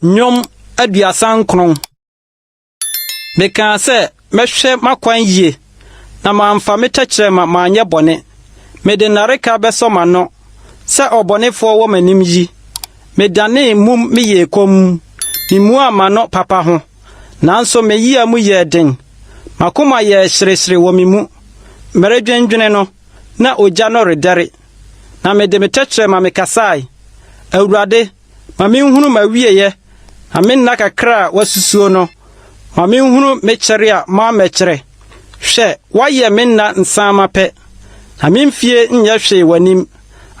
Nyom aduasan kron. Meka se mehwe makwan yie na mamfa metechre ma anye bone. Mede nareka beso mano se obonefo wo manim yi. Medane mum meye kom. Mimu amano papa ho. Nanso meyi amu ye den. Makoma ye hyeresere wo mimu. Meredwendwene no na ogya no redere. Na mede metechre ma mekasai. Awurade ma menhunu mawieye. Na menna kakra wasusuo no. Ma menhunu mechere a ma mechere. Hwe waye menna nsama pe. Na memfie nya hwe wanim.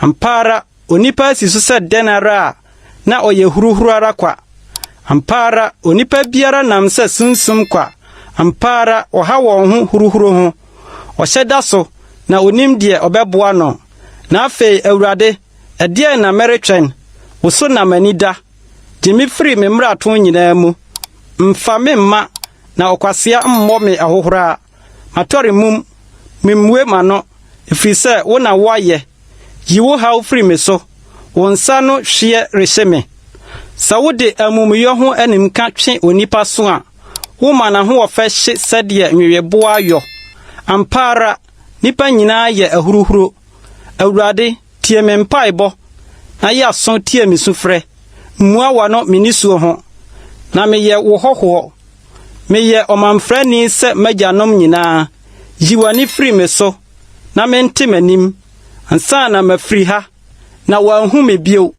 Ampara onipa asiso se denara na oye huruhuru ara kwa. Ampara onipa biara nam se sunsum kwa. Ampara oha won ho huruhuru ho. Ohyeda so na onim de obeboa no. Na afei Awurade ede na meretwen. Woso na manida. Dimi free me mrato nyina mu. Mfa me mma na okwasea mmɔ me ahohora. Matore mum memwe mano efiri se wo na woaye. Yiwo haw free me so. Wonsa no hwe rehye. Sa wode amumuyɔ ho anim ka twe onipa so a. Wo ma na ho ofa hye sɛde nweweboa yo. Ampara nipa nyina ye ahuruhuro. Awurade tie me mpaebɔ. Na ya so tie me sufrɛ. Mmua wa no minisuo ho. Na meye wo hoho. Meye omamfrani se magyanom nyina. Yiwani free me so. Na mente manim. Ansa na mafiri ha. Na wanhu me bio.